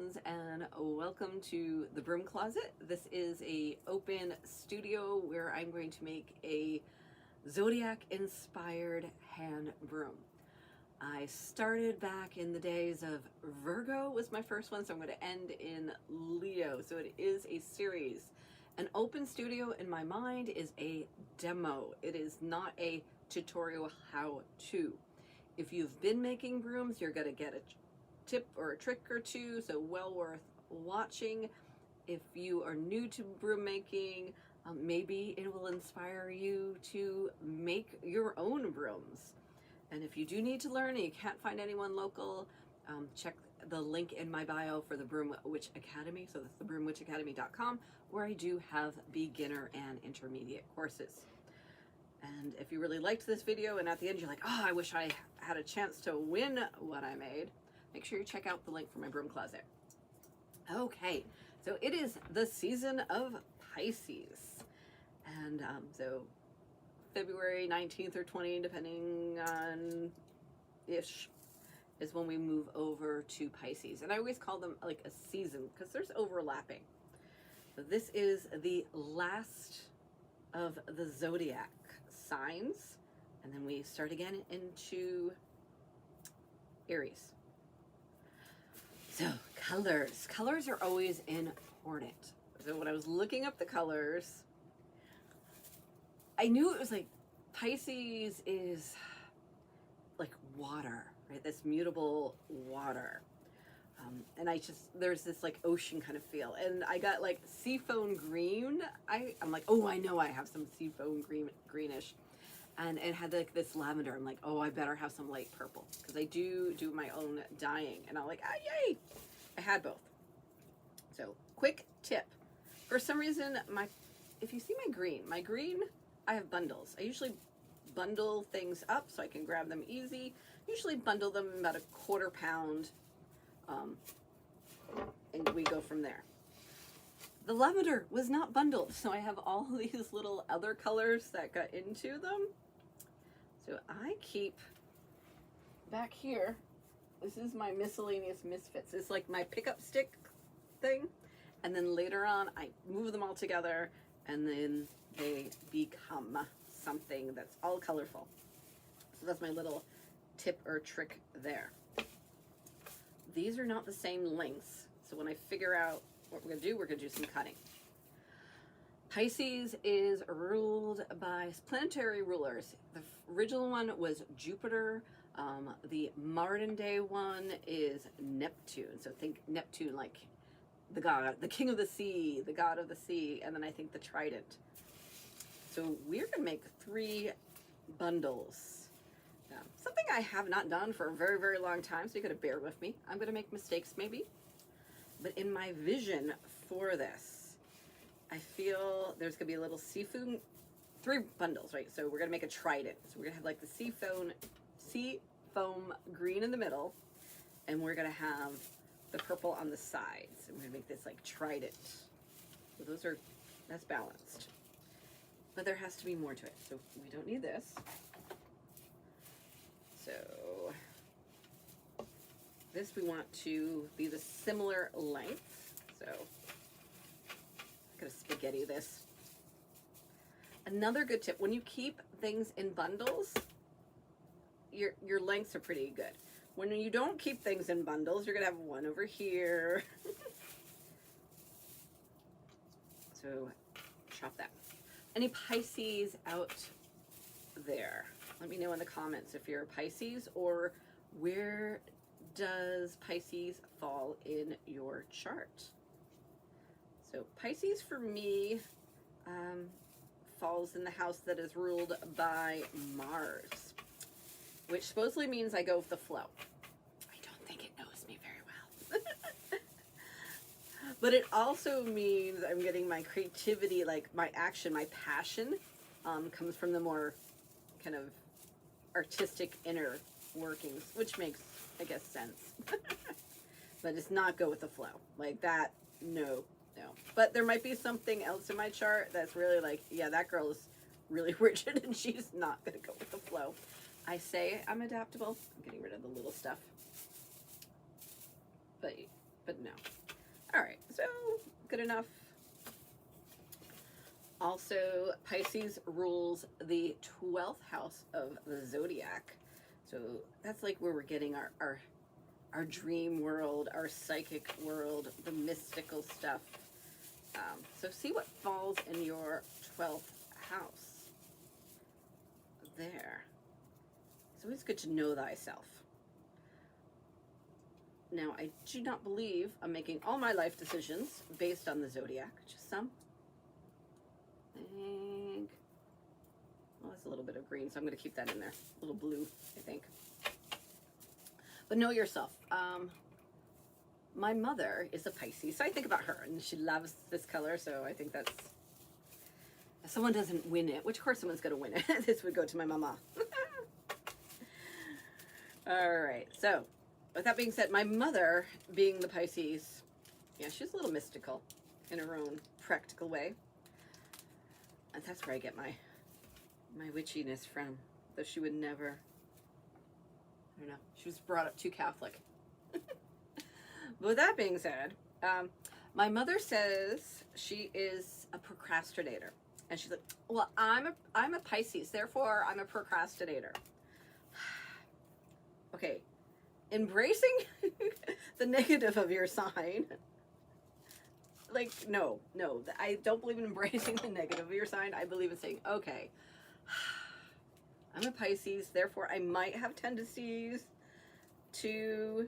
friends, and welcome to the Broom Closet. This is a open studio where I'm going to make a Zodiac inspired hand broom. I started back in the days of Virgo was my first one, so I'm going to end in Leo. So it is a series. An open studio in my mind is a demo. It is not a tutorial how-to. If you've been making brooms, you're going to get a tip or a trick or two, so well worth watching. If you are new to broom making, maybe it will inspire you to make your own brooms. And if you do need to learn and you can't find anyone local, check the link in my bio for the Broom Witch Academy. So that's the broomwitchacademy.com, where I do have beginner and intermediate courses. And if you really liked this video and at the end you're like, oh, I wish I had a chance to win what I made, make sure you check out the link for my broom closet. Okay, so it is the season of Pisces. And so February 19th or 20th, depending on ish, is when we move over to Pisces. And I always call them like a season because there's overlapping. So this is the last of the Zodiac signs. And then we start again into Aries. So colors. Colors are always important. So when I was looking up the colors, I knew it was like Pisces is like water, right? This mutable water. And there's this like ocean kind of feel. And I got like seafoam green. I'm like, oh, I know I have some seafoam greenish. And it had like this lavender. I'm like, oh, I better have some light purple because I do my own dyeing. And I'm like, ah, yay! I had both. So quick tip. For some reason, if you see my green, I have bundles. I usually bundle things up so I can grab them easy. Usually bundle them about a quarter pound, and we go from there. The lavender was not bundled, so I have all these little other colors that got into them. So I keep back here, this is my miscellaneous misfits. It's like my pickup stick thing. And then later on, I move them all together and then they become something that's all colorful. So that's my little tip or trick there. These are not the same lengths. So when I figure out what we're gonna do some cutting. Pisces is ruled by planetary rulers. The original one was Jupiter. The modern day one is Neptune. So think Neptune like the god, the king of the sea, the god of the sea, and then I think the trident. So we're gonna make 3 bundles. Something I have not done for a very, very long time, so you gotta bear with me. I'm gonna make mistakes maybe. But in my vision for this, I feel there's gonna be a little seafoam, 3 bundles, right? So we're gonna make a trident. So we're gonna have like the seafoam green in the middle, and we're gonna have the purple on the sides. And we're gonna make this like trident. So that's balanced. But there has to be more to it. So we don't need this. So this we want to be the similar length. So I'm gonna spaghetti this. Another good tip, when you keep things in bundles, your lengths are pretty good. When you don't keep things in bundles, you're gonna have one over here. So chop that. Any Pisces out there? Let me know in the comments if you're a Pisces, or where does Pisces fall in your chart? So Pisces for me falls in the house that is ruled by Mars, which supposedly means I go with the flow. I don't think it knows me very well. But it also means I'm getting my creativity, like my action, my passion comes from the more kind of artistic inner workings, which makes, I guess, sense. But it's not go with the flow. Like that, no. But there might be something else in my chart that's really like, yeah, that girl is really rigid and she's not going to go with the flow. I say I'm adaptable. I'm getting rid of the little stuff. But no. All right, so good enough. Also, Pisces rules the 12th house of the Zodiac. So that's like where we're getting our dream world, our psychic world, the mystical stuff. So see what falls in your 12th house. There. It's always good to know thyself. Now, I do not believe I'm making all my life decisions based on the Zodiac, just some. I think, well, that's a little bit of green, so I'm going to keep that in there. A little blue, I think. But know yourself. My mother is a Pisces, so I think about her, and she loves this color, so I think that's, if someone doesn't win it, which of course someone's going to win it, this would go to my mama. All right, so with that being said, my mother, being the Pisces, yeah, she's a little mystical in her own practical way. And that's where I get my witchiness from, though she would never, I don't know, she was brought up too Catholic. But with that being said, my mother says she is a procrastinator. And she's like, well, I'm a Pisces, therefore I'm a procrastinator. Okay, embracing the negative of your sign. Like, no, I don't believe in embracing the negative of your sign. I believe in saying, okay, I'm a Pisces, therefore I might have tendencies to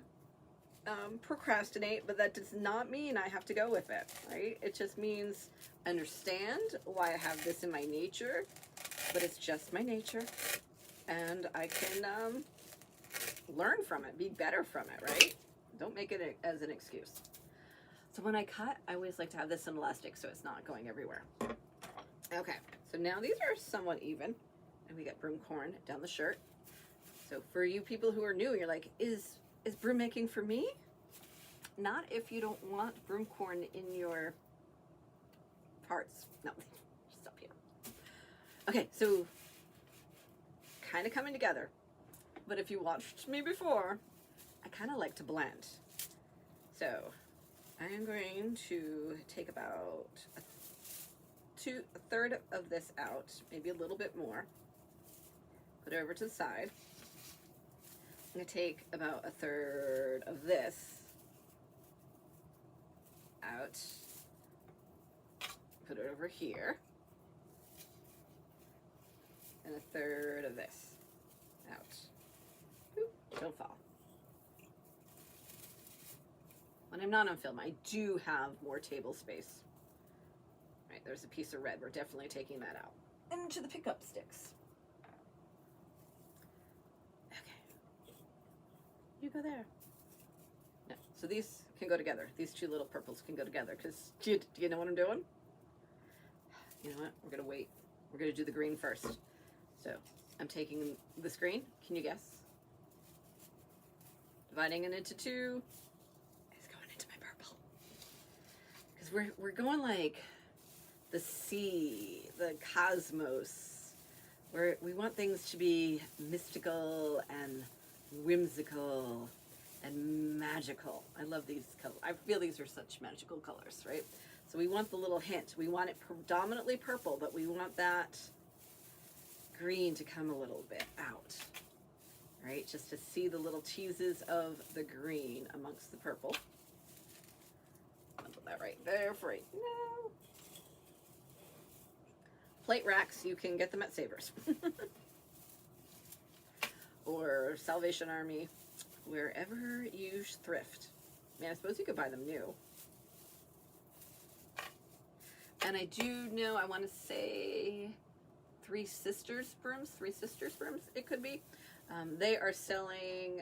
procrastinate, but that does not mean I have to go with it, right? It just means understand why I have this in my nature, but it's just my nature, and I can learn from it, be better from it, right? Don't make it as an excuse. So when I cut, I always like to have this in elastic so it's not going everywhere. Okay, so now these are somewhat even, and we got broomcorn down the shirt. So for you people who are new, you're like, is broom making for me? Not if you don't want broomcorn in your parts. No, just up here. Okay, so kind of coming together. But if you watched me before, I kind of like to blend. So I am going to take about a third of this out, maybe a little bit more. Put it over to the side. I'm going to take about a third of this out. Put it over here. And a third of this out. Oop, don't fall. When I'm not on film, I do have more table space. All right, there's a piece of red. We're definitely taking that out. Into the pickup sticks. You go there. No. So these can go together. These two little purples can go together because do you know what I'm doing? You know what? We're going to wait. We're going to do the green first. So I'm taking this green. Can you guess? Dividing it into two. It's going into my purple. Because we're going like the sea, the cosmos, where we want things to be mystical and whimsical and magical. I love these colors. I feel these are such magical colors, right? So we want the little hint. We want it predominantly purple, but we want that green to come a little bit out, right? Just to see the little teases of the green amongst the purple. I'll put that right there for right now. Plate racks, you can get them at Savers. Or Salvation Army, wherever you thrift. I mean, I suppose you could buy them new. And I do know, I want to say Three Sisters brooms, it could be. They are selling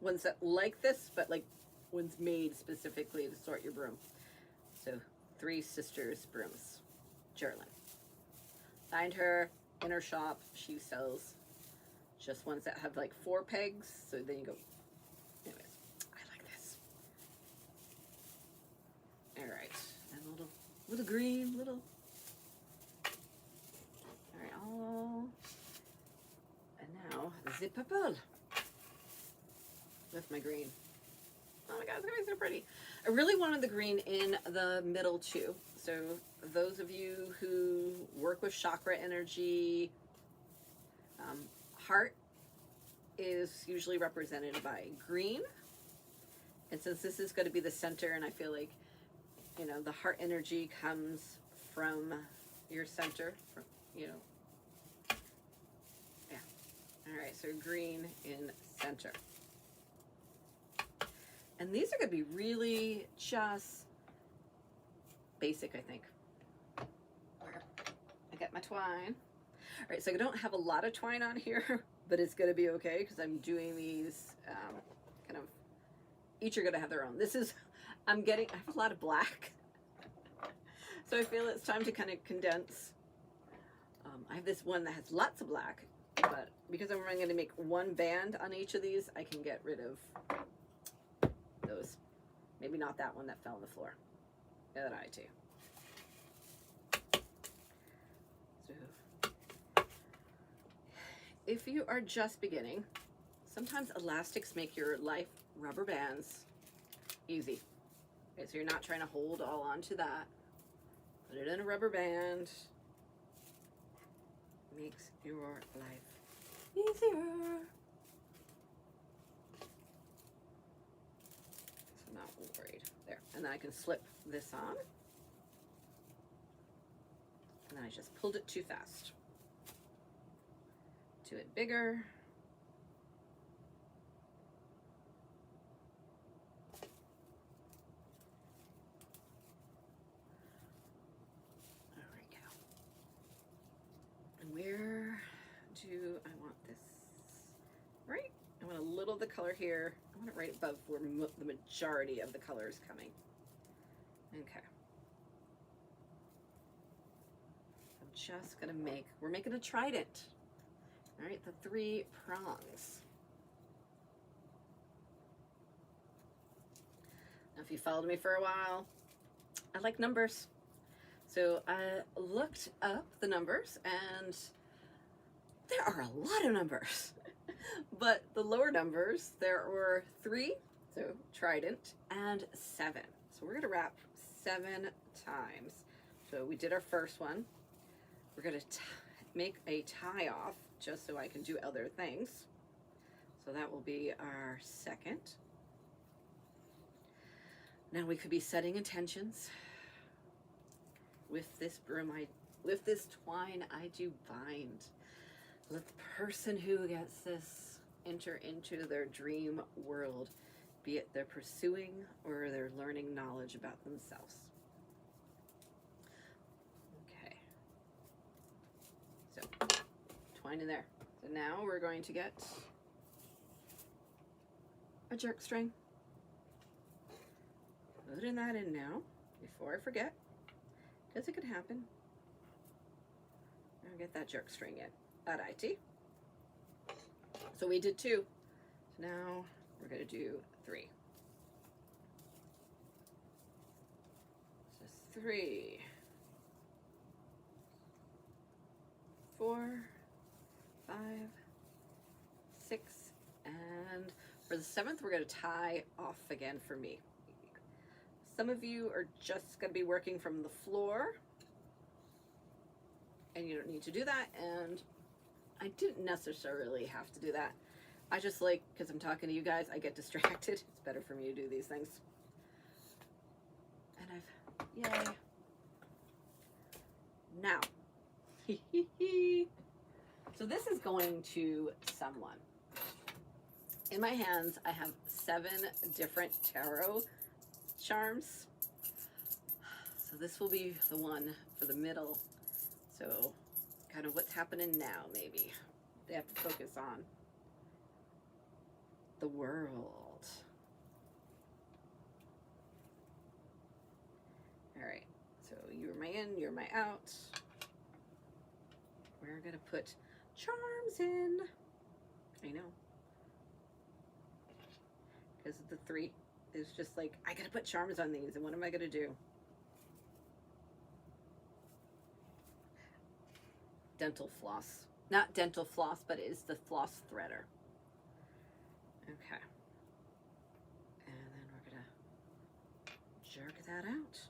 ones that like this, but like ones made specifically to sort your broom. So Three Sisters brooms, Geraldine. Find her in her shop. She sells just ones that have like 4 pegs, so then you go, anyways, I like this. All right, and a little green, little, all right, all, and now the purple with my green. Oh my god, it's gonna be so pretty. I really wanted the green in the middle too. So those of you who work with chakra energy, heart is usually represented by green. And since this is going to be the center, and I feel like, you know, the heart energy comes from your center, from, you know, yeah. All right, so green in center. And these are going to be really just basic, I think. I got my twine. All right, so I don't have a lot of twine on here, but it's going to be okay because I'm doing these kind of, each are going to have their own. This is, I have a lot of black. So I feel it's time to kind of condense. I have this one that has lots of black, but because I'm going to make one band on each of these, I can get rid of those. Maybe not that one that fell on the floor. The other eye too. If you are just beginning, sometimes elastics make your life rubber bands easy. Okay, so you're not trying to hold all onto that. Put it in a rubber band. Makes your life easier. So not worried. There. And then I can slip this on. And then I just pulled it too fast. To it bigger. There we go. And where do I want this? Right? I want a little of the color here. I want it right above where the majority of the color is coming. Okay. I'm just gonna we're making a trident. All right, the 3 prongs. Now, if you followed me for a while, I like numbers. So I looked up the numbers, and there are a lot of numbers. But the lower numbers, there were 3, so trident, and 7. So we're gonna wrap 7 times. So we did our first one. We're gonna make a tie off, just so I can do other things. So that will be our second. Now we could be setting intentions. With this broom, with this twine, I do bind. Let the person who gets this enter into their dream world, be it they're pursuing or they're learning knowledge about themselves. Okay. So, twine in there. So now we're going to get a jerk string. Putting that in now before I forget, because it could happen. I'll get that jerk string in. At IT. So we did 2. So now we're going to do 3. So 3, 4, 5, 6, and for the 7th, we're going to tie off again for me. Some of you are just going to be working from the floor, and you don't need to do that, and I didn't necessarily have to do that. I just like, because I'm talking to you guys, I get distracted. It's better for me to do these things. And yay. Now, so this is going to someone. In my hands, I have 7 different tarot charms. So this will be the one for the middle. So kind of what's happening now, maybe. They have to focus on the world. All right, so you're my in, you're my out. We're gonna put charms in. I know. Because the 3 is just like, I gotta put charms on these, and what am I gonna do? Dental floss. Not dental floss, but it is the floss threader. Okay. And then we're jerk that out.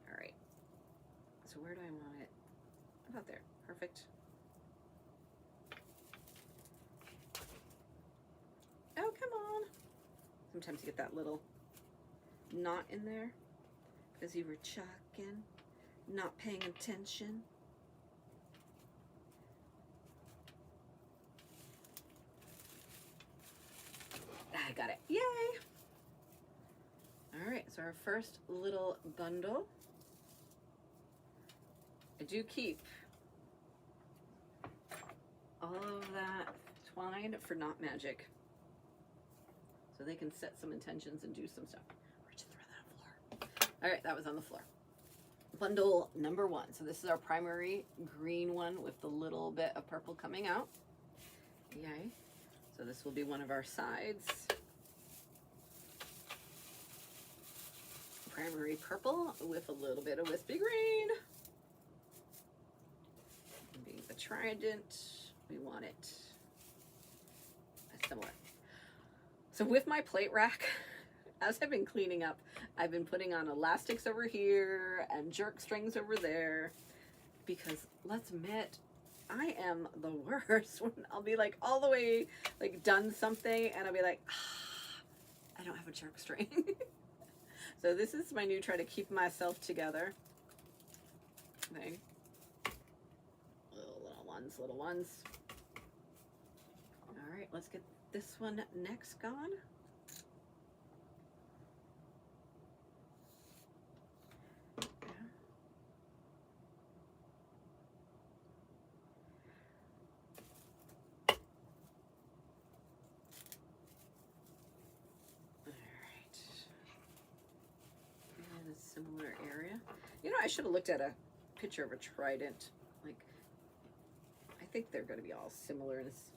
All right. So where do I want it? About there. Perfect. Oh, come on. Sometimes you get that little knot in there because you were chalking, not paying attention. I got it. Yay! All right, so our first little bundle. I do keep all of that twine for not magic, so they can set some intentions and do some stuff. Or just throw that on the floor. All right, that was on the floor. Bundle number 1. So this is our primary green one with the little bit of purple coming out. Yay. So this will be one of our sides. Primary purple with a little bit of wispy green. And being the trident, we want it similar. So with my plate rack, as I've been cleaning up, I've been putting on elastics over here and jerk strings over there, because let's admit, I am the worst when I'll be like all the way like done something and I'll be like, I don't have a jerk string. So this is my new try to keep myself together thing. Little ones. All right, let's get this one next gone. Similar area. You know, I should have looked at a picture of a trident. Like, I think they're going to be all similar in this.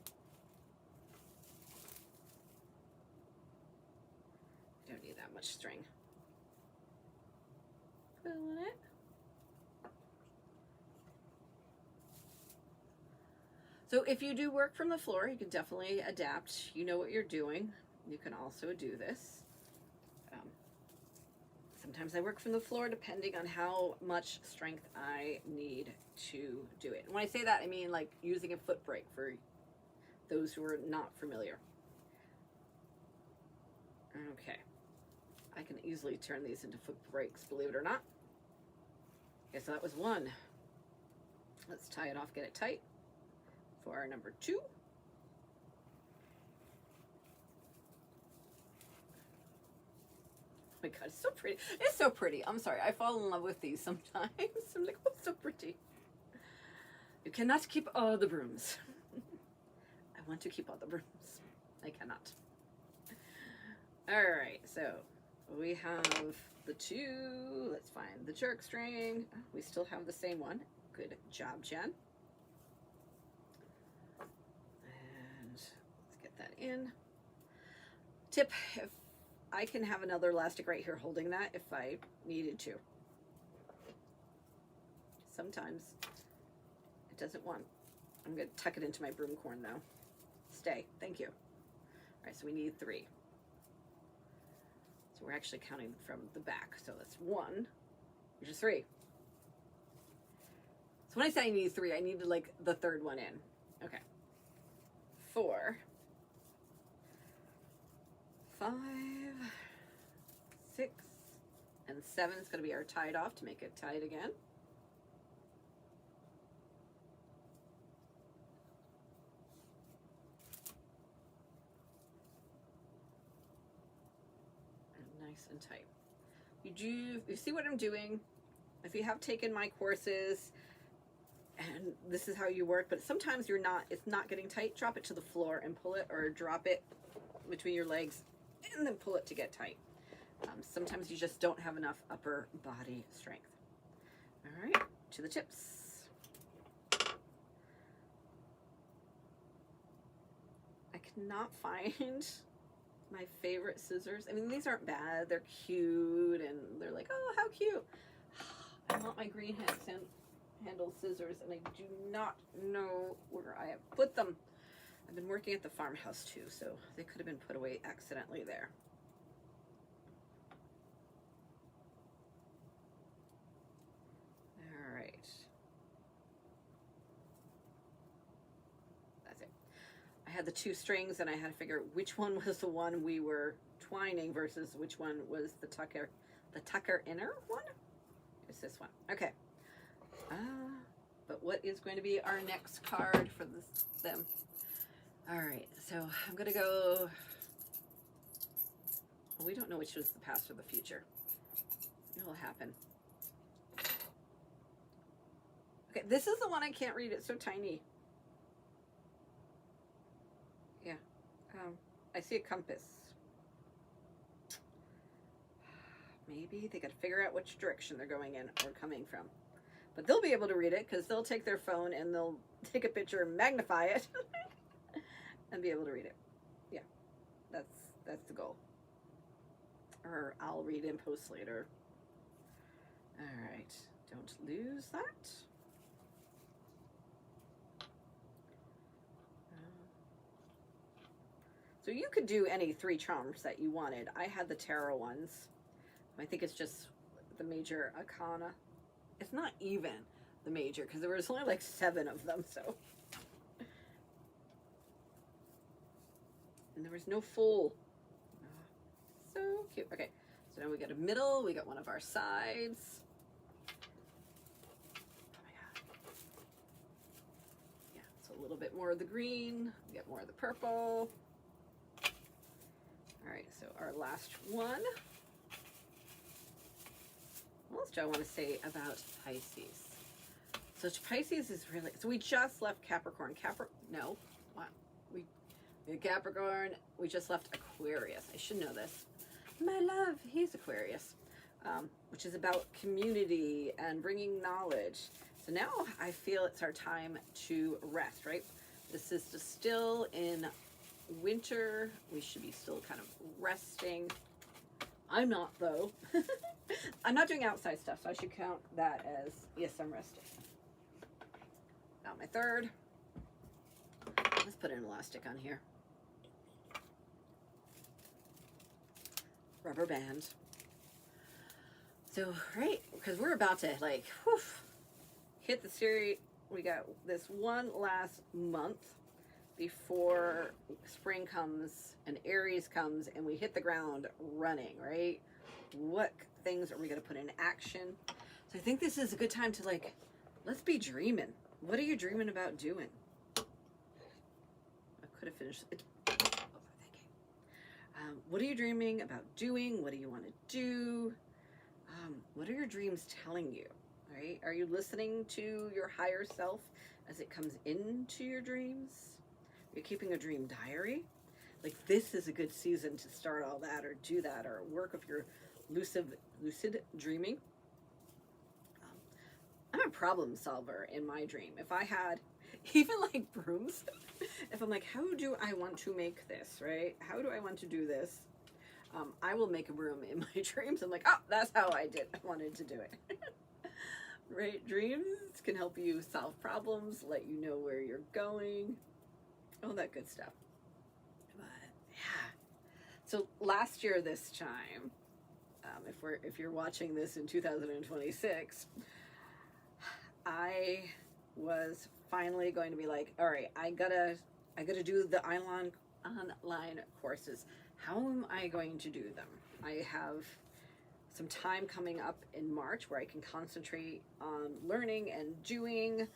I don't need that much string. Pulling it. So if you do work from the floor, you can definitely adapt. You know what you're doing. You can also do this. Sometimes I work from the floor depending on how much strength I need to do it. And when I say that, I mean like using a foot brake for those who are not familiar. Okay. I can easily turn these into foot brakes, believe it or not. Okay, so that was 1. Let's tie it off, get it tight for our number 2. Oh my God, it's so pretty. It's so pretty. I'm sorry. I fall in love with these sometimes. I'm like, oh, it's so pretty. You cannot keep all the brooms. I want to keep all the brooms. I cannot. All right, so we have the 2. Let's find the jerk string. We still have the same one. Good job, Jen. And let's get that in. Tip, if I can have another elastic right here holding that if I needed to. Sometimes it doesn't want. I'm going to tuck it into my broomcorn though. Stay. Thank you. All right, so we need 3. So we're actually counting from the back. So that's 1, which is 3. So when I say I need 3, I need to like the 3rd one in. Okay. 4. 5, 6, and 7 is going to be our tied off to make it tied again. And nice and tight. You see what I'm doing? If you have taken my courses and this is how you work, but sometimes it's not getting tight, drop it to the floor and pull it, or drop it between your legs and then pull it to get tight. Sometimes you just don't have enough upper body strength. All right, to the tips. I cannot find my favorite scissors. I mean, these aren't bad. They're cute and they're like, oh, how cute. I want my green handle scissors and I do not know where I have put them. I've been working at the farmhouse too, so they could have been put away accidentally there. had the two strings and I had to figure which one was the one we were twining versus which one was the tucker inner one. It's this one. Okay. But what is going to be our next card for them? All right, so I'm gonna go, well, we don't know which was the past or the future. It'll happen. Okay, this is the one I can't read. It's so tiny. Yeah. I see a compass. Maybe they got to figure out which direction they're going in or coming from. But they'll be able to read it because they'll take their phone and they'll take a picture and magnify it and be able to read it. Yeah, that's the goal. Or I'll read in post later. All right, don't lose that. So you could do any 3 charms that you wanted. I had the tarot ones. I think it's just the major arcana. It's not even the major because there was only like 7 of them, so. And there was no full. So cute. Okay, so now we got a middle, we got one of our sides. Oh my God. Yeah, so a little bit more of the green, we get more of the purple. All right, so our last one. What else do I want to say about Pisces? So Pisces is really, so we just left Capricorn. No, what? We Capricorn, we just left Aquarius. I should know this. My love, he's Aquarius, which is about community and bringing knowledge. So now I feel it's our time to rest, right? This is just still in winter. We should be still kind of resting. I'm not, though. I'm not doing outside stuff, so I should count that as, yes, I'm resting. Now my third. Let's put an elastic on here. Rubber band. So, right, because we're about to, like, whew, hit the street. We got this one last month before spring comes and Aries comes and we hit the ground running, right? What things are we going to put in action? So I think this is a good time to, like, let's be dreaming. What are you dreaming about doing? I could have finished it. Oh, thank you. What are you dreaming about doing? What do you want to do? What are your dreams telling you, right? Are you listening to your higher self as it comes into your dreams? You're keeping a dream diary. Like, this is a good season to start all that or do that or work with your lucid dreaming. I'm a problem solver in my dream. If I had even like brooms, if I'm like, how do I want to make this, right? How do I want to do this? I will make a broom in my dreams. I'm like, oh, that's how I wanted to do it. Right? Dreams can help you solve problems, let you know where you're going, all that good stuff. But yeah. So last year this time, if you're watching this in 2026, I was finally going to be like, all right, I gotta do the online courses. How am I going to do them? I have some time coming up in March where I can concentrate on learning and doing.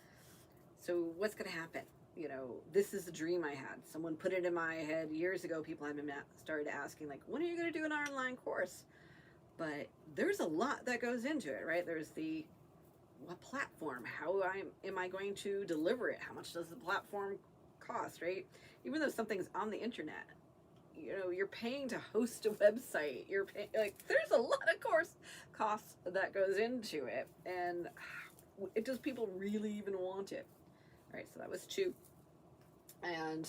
So what's going to happen? You know, this is a dream I had. Someone put it in my head years ago. People have been started asking, like, when are you going to do an online course? But there's a lot that goes into it, right? There's the what platform? How am I going to deliver it? How much does the platform cost, right? Even though something's on the internet, you know, you're paying to host a website. You're paying, like, there's a lot of costs that goes into it, and does people really even want it? All right, so that was 2, and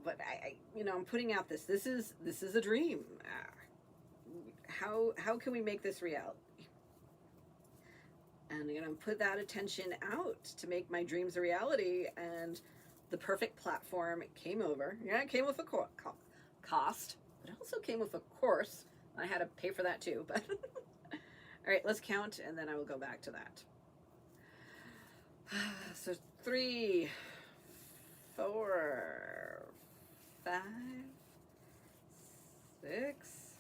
but I you know, I'm putting out this is a dream. How can we make this reality? And I'm gonna put that attention out to make my dreams a reality. And the perfect platform came over. Yeah, it came with a cost, but it also came with a course. I had to pay for that too. But all right, let's count, and then I will go back to that. So 3, 4, 5, 6,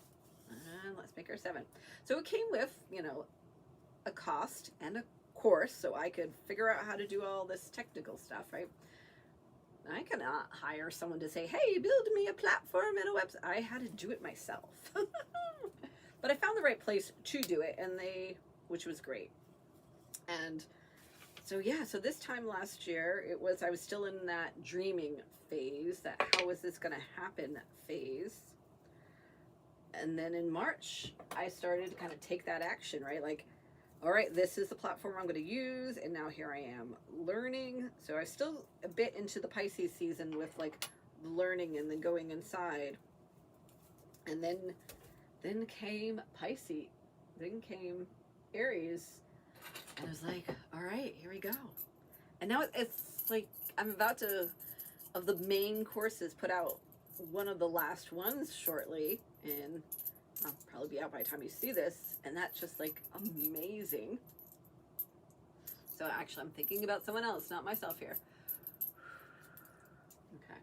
and let's make her 7. So it came with, you know, a cost and a course, so I could figure out how to do all this technical stuff, right? I cannot hire someone to say, hey, build me a platform and a website. I had to do it myself. But I found the right place to do it, and which was great. And so yeah, so this time last year, I was still in that dreaming phase, that how is this gonna happen phase. And then in March, I started to kind of take that action, right? Like, all right, this is the platform I'm going to use, and now here I am learning. So I'm still a bit into the Pisces season with like learning and then going inside. And then came Pisces, then came Aries, and I was like, all right, here we go. And now it's like I'm about to, of the main courses, put out one of the last ones shortly, and I'll probably be out by the time you see this, and that's just like amazing. So actually I'm thinking about someone else, not myself here. Okay.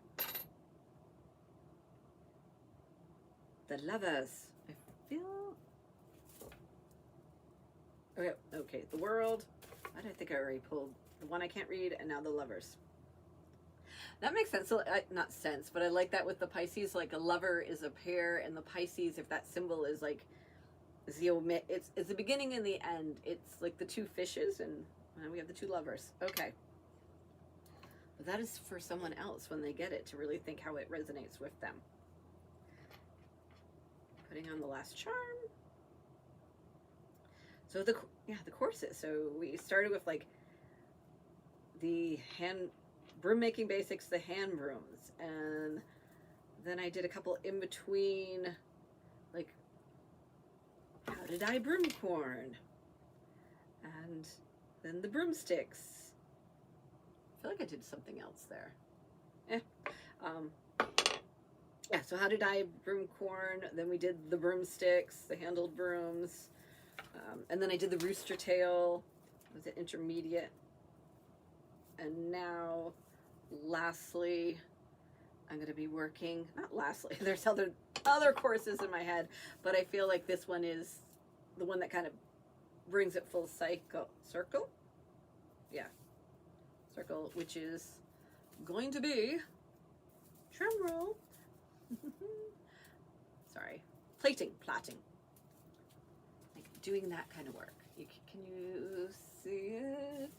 The Lovers. I feel... Okay, the World. Why did I think I already pulled the one I can't read, and now the Lovers. That makes sense. So, not sense, but I like that with the Pisces. Like a lover is a pair, and the Pisces, if that symbol is like, it's the beginning and the end. It's like the two fishes, and we have the two lovers. Okay. But that is for someone else when they get it, to really think how it resonates with them. Putting on the last charm. So the courses. So we started with like the broom making basics, the hand brooms, and then I did a couple in between, like how to dye broomcorn, and then the broomsticks. I feel like I did something else there. Yeah, so how to dye broomcorn, then we did the broomsticks, the handled brooms, and then I did the rooster tail. Was it intermediate? And now, lastly, I'm going to be working, not lastly, there's other courses in my head, but I feel like this one is the one that kind of brings it full circle? Yeah, circle, which is going to be, drum roll, sorry, plaiting, like doing that kind of work. Can you see it?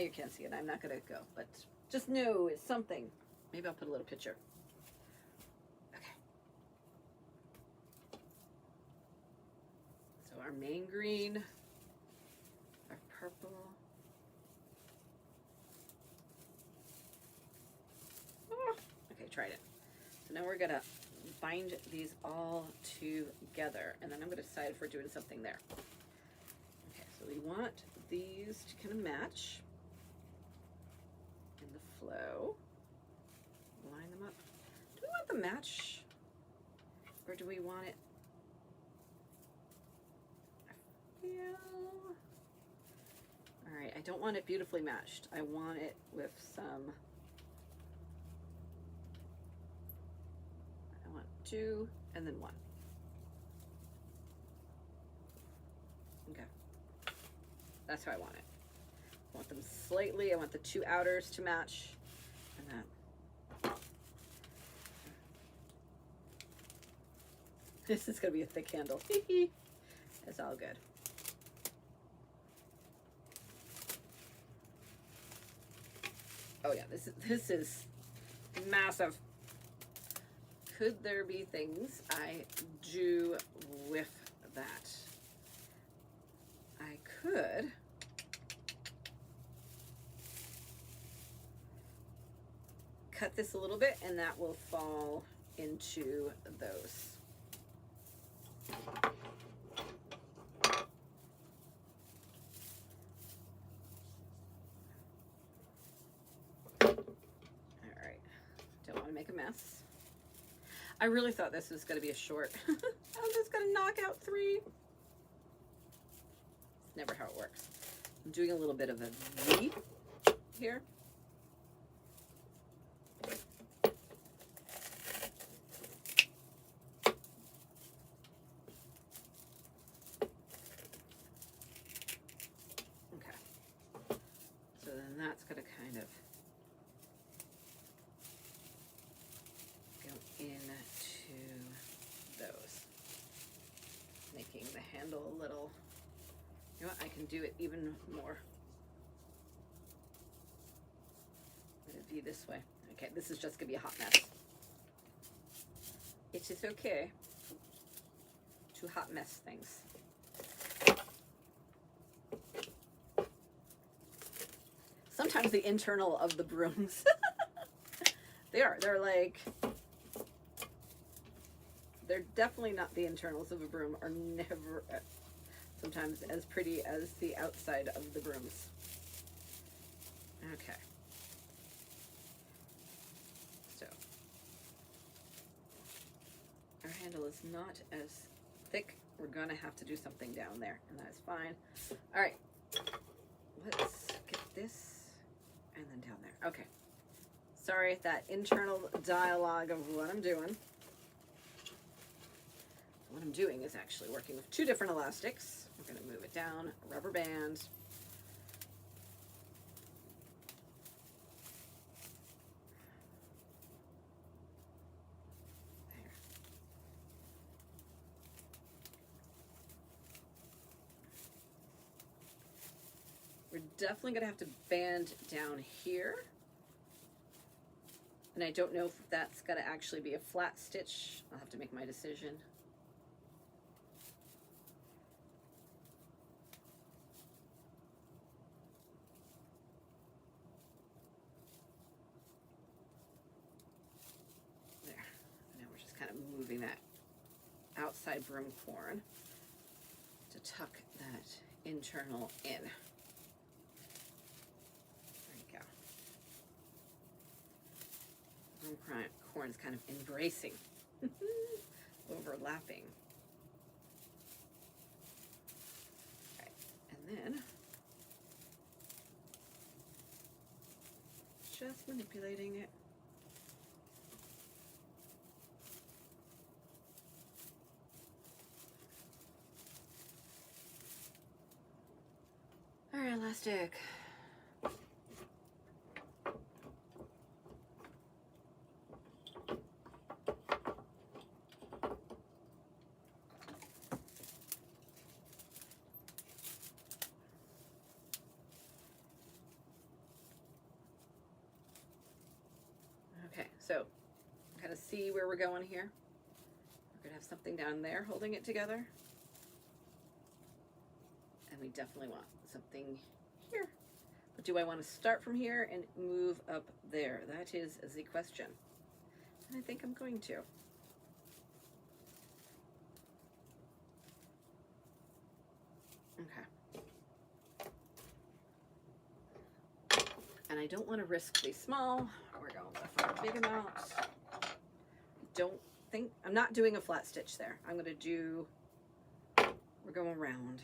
You can't see it. I'm not going to go, but just know it's something. Maybe I'll put a little picture. Okay. So our main green, our purple. Oh, okay, tried it. So now we're going to bind these all together, and then I'm going to decide if we're doing something there. Okay, so we want these to kind of match in the flow. Line them up. Do we want the match, or do we want it? I feel... All right, I don't want it beautifully matched. I want it with some... I want 2 and then 1. Okay. That's how I want it. I want them slightly, I want the 2 outers to match, and that. This is gonna be a thick handle. It's all good. Oh yeah, this is massive. Could there be things I do with that? I could cut this a little bit, and that will fall into those. All right, don't want to make a mess. I really thought this was going to be a short. I'm just going to knock out 3. It's never how it works. I'm doing a little bit of a V here. You know what? I can do it even more. Let it be this way. Okay, this is just gonna be a hot mess. It is okay to hot mess things. Sometimes the internal of the brooms, they're definitely not, the internals of a broom are never sometimes as pretty as the outside of the brooms. Okay. So our handle is not as thick. We're gonna have to do something down there, and that is fine. All right, let's get this and then down there. Okay. Sorry, that internal dialogue of what I'm doing. What I'm doing is actually working with two different elastics. We're going to move it down, a rubber band. We're definitely going to have to band down here. And I don't know if that's going to actually be a flat stitch. I'll have to make my decision. There. Now we're just kind of moving that outside broomcorn to tuck that internal in. Broomcorn is kind of embracing, overlapping. Okay. And then just manipulating it. All right, elastic. Okay, so kind of see where we're going here. We're gonna have something down there holding it together. And we definitely want something here. But do I want to start from here and move up there? That is the question. And I think I'm going to. Okay. And I don't want to risk the small. We're going for a big amount. Don't think, I'm not doing a flat stitch there. I'm going to do, we're going round.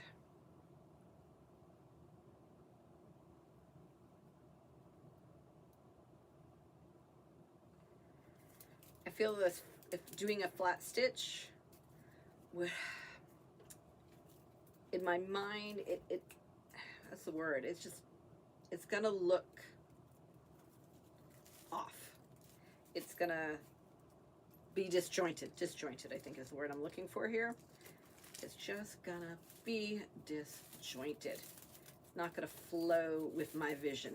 I feel this, if doing a flat stitch would, in my mind, it that's the word, it's just, it's gonna look off. It's gonna be disjointed. Disjointed, I think, is the word I'm looking for here. It's just gonna be disjointed. It's not gonna flow with my vision.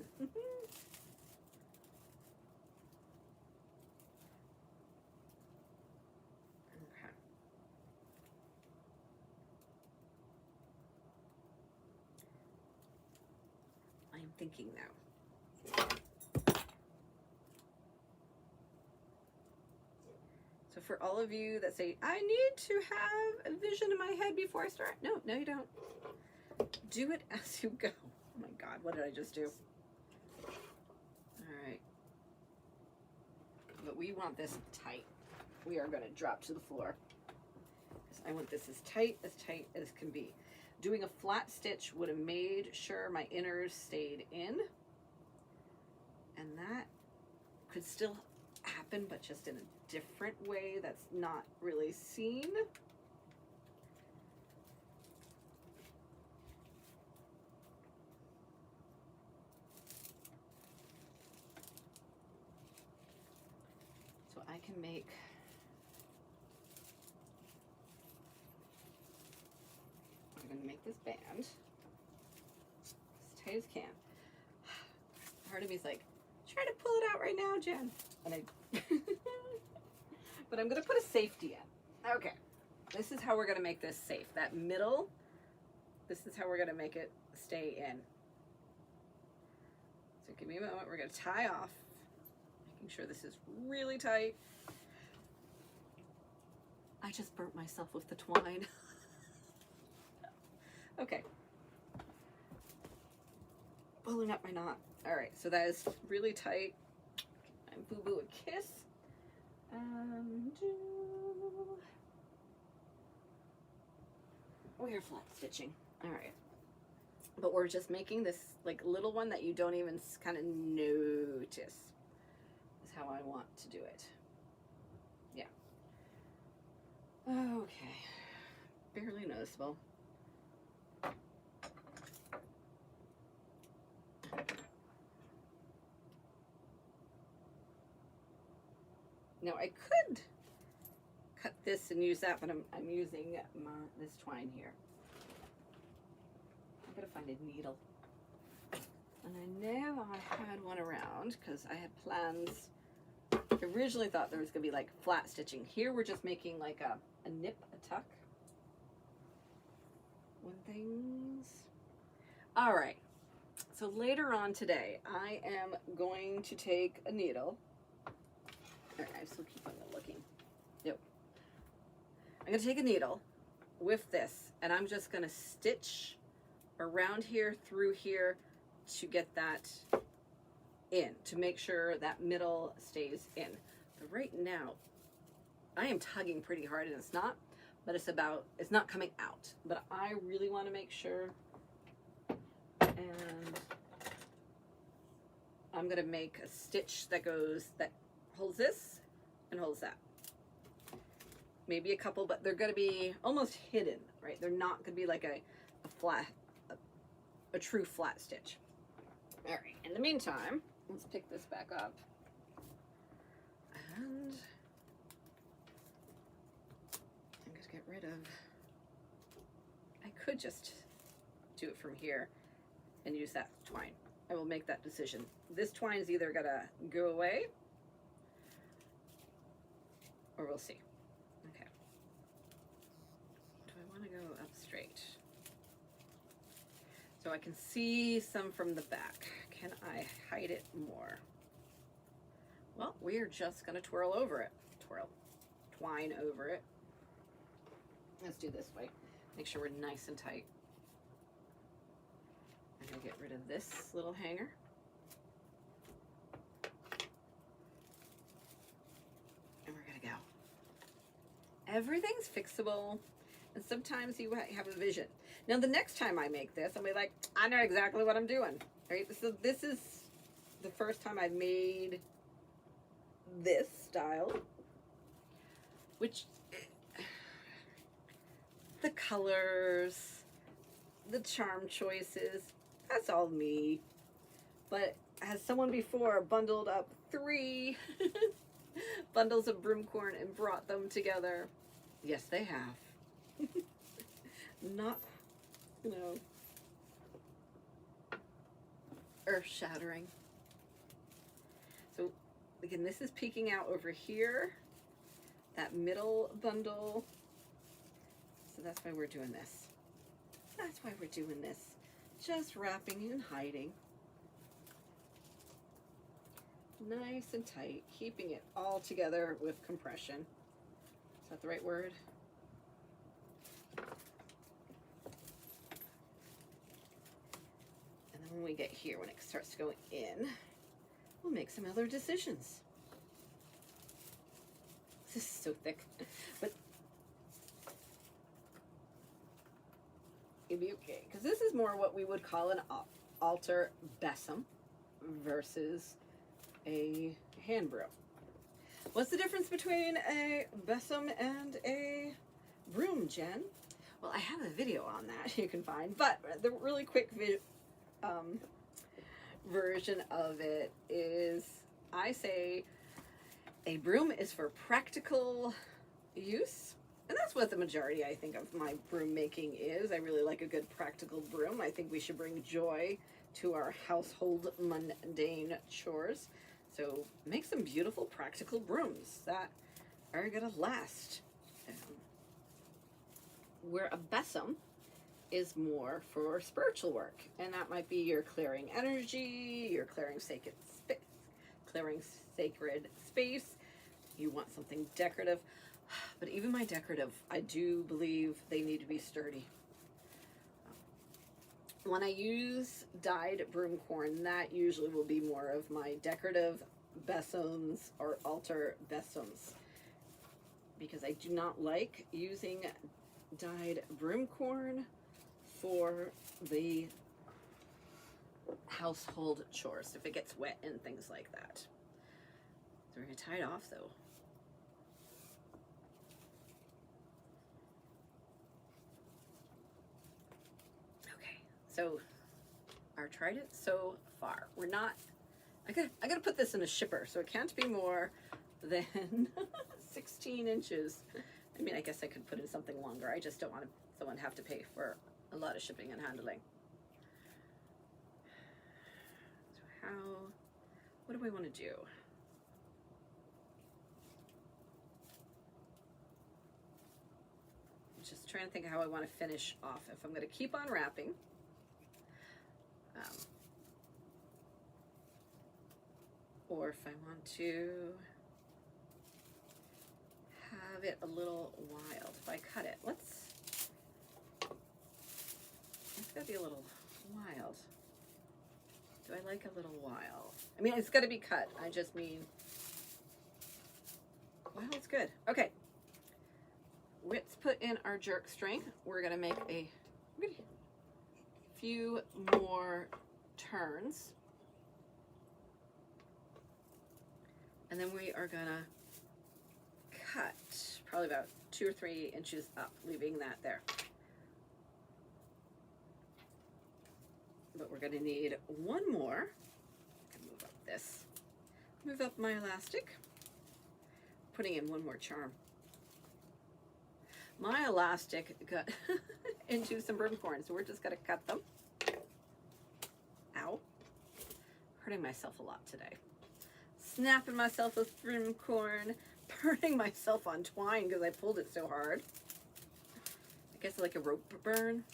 Thinking now. So for all of you that say, I need to have a vision in my head before I start. No, no you don't. Do it as you go. Oh my God, what did I just do? All right. But we want this tight. We are going to drop to the floor. I want this as tight as can be. Doing a flat stitch would have made sure my inners stayed in, and that could still happen, but just in a different way that's not really seen. So I can make this band. high as can. Part of me's like, try to pull it out right now, Jen. And I, but I'm gonna put a safety in. Okay, this is how we're gonna make this safe. That middle, this is how we're gonna make it stay in. So give me a moment, we're gonna tie off, making sure this is really tight. I just burnt myself with the twine. Okay. Pulling up my knot. All right, so that is really tight. And boo-boo a kiss. We're flat stitching. All right. But we're just making this like little one that you don't even kind of notice. Is how I want to do it. Yeah. Okay. Barely noticeable. Now I could cut this and use that, but I'm using this twine here. I'm gonna find a needle. And I know I had one around because I had plans. I originally thought there was gonna be like flat stitching. Here we're just making like a nip, a tuck. One things. All right. So later on today, I am going to take a needle. All right, I still keep on looking. Nope. I'm gonna take a needle with this, and I'm just gonna stitch around here, through here, to get that in, to make sure that middle stays in. But right now, I am tugging pretty hard, and it's not, but it's not coming out. But I really want to make sure, and I'm gonna make a stitch that holds this and holds that. Maybe a couple, but they're gonna be almost hidden, right? They're not gonna be like a true flat stitch. All right, in the meantime, let's pick this back up. And I'm gonna get rid of, I could just do it from here and use that twine. I will make that decision. This twine is either gonna go away or we'll see. Okay. Do I want to go up straight? So I can see some from the back. Can I hide it more? Well, we're just gonna twirl over it. Twine over it. Let's do this way. Make sure we're nice and tight. I'm gonna get rid of this little hanger. And we're gonna go. Everything's fixable, and sometimes you have a vision. Now the next time I make this, I'll be like, I know exactly what I'm doing, right? So this is the first time I've made this style, which the colors, the charm choices, that's all me. But has someone before bundled up 3 bundles of broomcorn and brought them together? Yes, they have. Not, you know, earth-shattering. So again, this is peeking out over here, that middle bundle. So that's why we're doing this. That's why we're doing this. Just wrapping and hiding. Nice and tight, keeping it all together with compression. Is that the right word? And then when we get here, when it starts to go in, we'll make some other decisions. This is so thick, but it'd be okay, because this is more what we would call an altar besom versus a hand broom. What's the difference between a besom and a broom, Jen? Well, I have a video on that you can find, but the really quick version of it is, I say a broom is for practical use And that's what the majority, I think, of my broom making is. I really like a good practical broom. I think we should bring joy to our household mundane chores. So make some beautiful practical brooms that are gonna last. Where a besom is more for spiritual work, and that might be you're clearing energy, you're clearing sacred space. You want something decorative, but even my decorative, I do believe they need to be sturdy. When I use dyed broom corn, that usually will be more of my decorative besoms or altar besoms, because I do not like using dyed broom corn for the household chores if it gets wet and things like that. So we're going to tie it off though. Okay, so our tried it so far. We're not, I gotta put this in a shipper, so it can't be more than 16 inches. I mean, I guess I could put in something longer. I just don't want someone to have to pay for a lot of shipping and handling. So what do I want to do? I'm just trying to think how I want to finish off. If I'm going to keep on wrapping, or if I want to have it a little wild. If I cut it, it's gotta be a little wild. Do I like a little wild? I mean, it's gotta be cut. I just mean, wild's good. Okay, let's put in our jerk string. We're gonna make a few more turns. And then we are gonna cut probably about 2 or 3 inches up, leaving that there. But we're gonna need one more. I can move up this. Move up my elastic. Putting in one more charm. My elastic got into some broom corn, so we're just gonna cut them. Ow. Hurting myself a lot today. Snapping myself with broom corn, burning myself on twine because I pulled it so hard. I guess like a rope burn.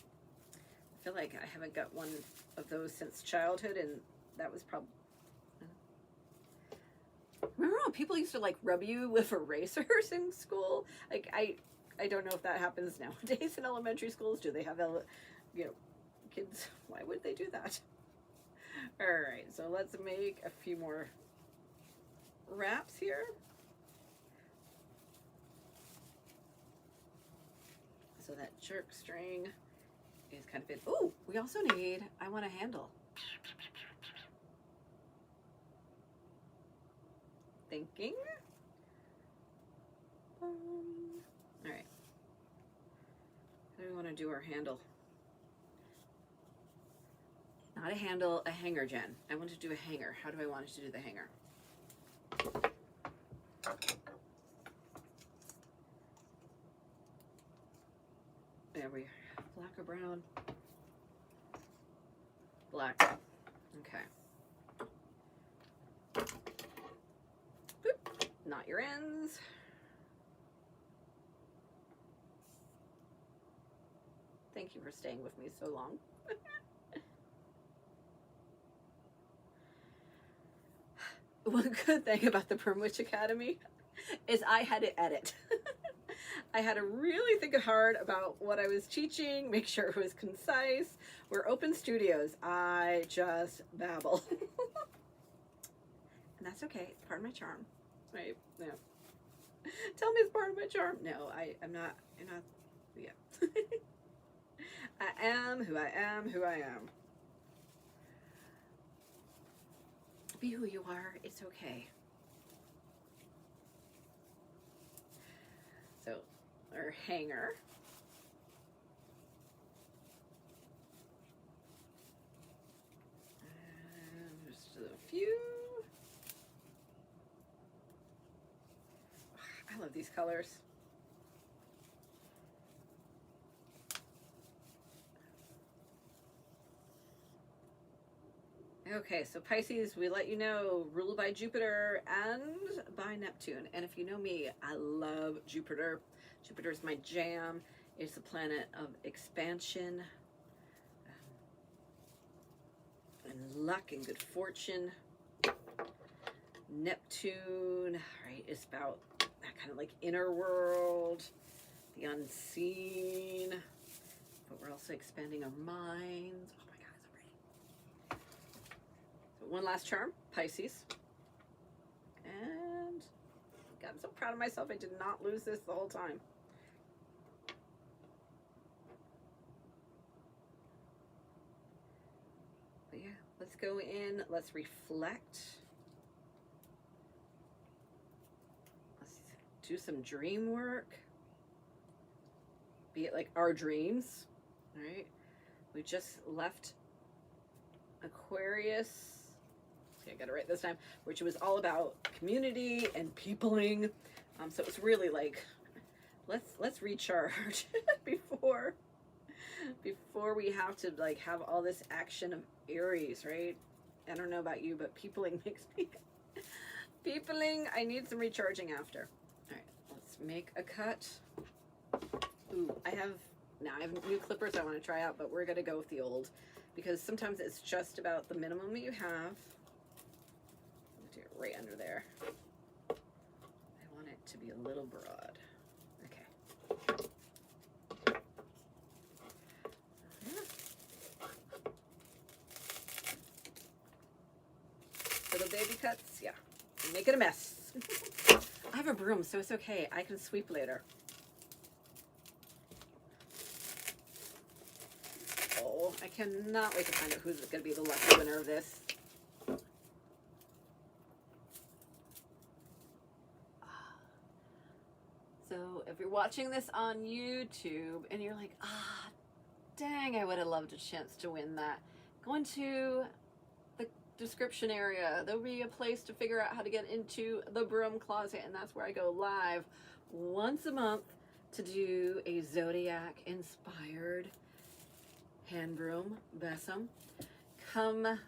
I feel like I haven't got one of those since childhood, and that was probably... Remember when people used to like rub you with erasers in school? Like I don't know if that happens nowadays in elementary schools. Do they have, kids? Why would they do that? All right, so let's make a few more wraps here. So that jerk string is kind of big. Oh, we also need, I want a handle. Thinking. All right. How do we want to do our handle? Not a handle, a hanger, Jen. I want to do a hanger. How do I want to do the hanger? There we are. Black or brown? Black. Okay. Boop. Knot your ends. Thank you for staying with me so long. One good thing about the Broom Witch Academy is I had to edit. I had to really think hard about what I was teaching, make sure it was concise. We're open studios. I just babble. And that's okay. It's part of my charm. Right? No. Tell me it's part of my charm. No, I'm not, yeah. I am who I am, who I am. Be who you are. It's okay. So, our hanger. And just a few. I love these colors. Okay, so Pisces, we let you know, ruled by Jupiter and by Neptune. And if you know me, I love Jupiter. Jupiter's my jam. It's the planet of expansion and luck and good fortune. Neptune, right, is about that kind of like inner world, the unseen, but we're also expanding our minds. Oh my God, so pretty. So one last charm, Pisces. And God, I'm so proud of myself. I did not lose this the whole time. But yeah, let's go in, let's reflect. Do some dream work, be it like our dreams, right? We just left Aquarius, see, I got it right this time, which was all about community and peopling. So it's really like, let's recharge before we have to like have all this action of Aries, right? I don't know about you, but peopling makes me, I need some recharging after. Make a cut. Ooh, I have new clippers I want to try out, but we're gonna go with the old because sometimes it's just about the minimum that you have. Do it right under there. I want it to be a little broad. Okay. Little baby cuts, yeah. You're making a mess. I have a broom, so it's okay. I can sweep later. Oh, I cannot wait to find out who's going to be the lucky winner of this. So if you're watching this on YouTube and you're like, dang, I would have loved a chance to win that, go into the description area. There'll be a place to figure out how to get into the broom closet, and that's where I go live once a month to do a Zodiac inspired hand broom, Besom. Come,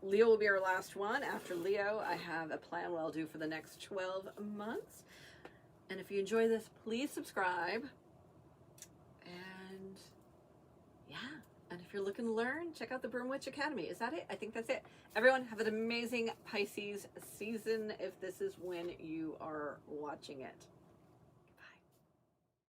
Leo will be our last one. After Leo, I have a plan what I'll do for the next 12 months. And if you enjoy this, please subscribe. And yeah. And if you're looking to learn, check out the Broom Witch Academy. Is that it? I think that's it. Everyone, have an amazing Pisces season if this is when you are watching it.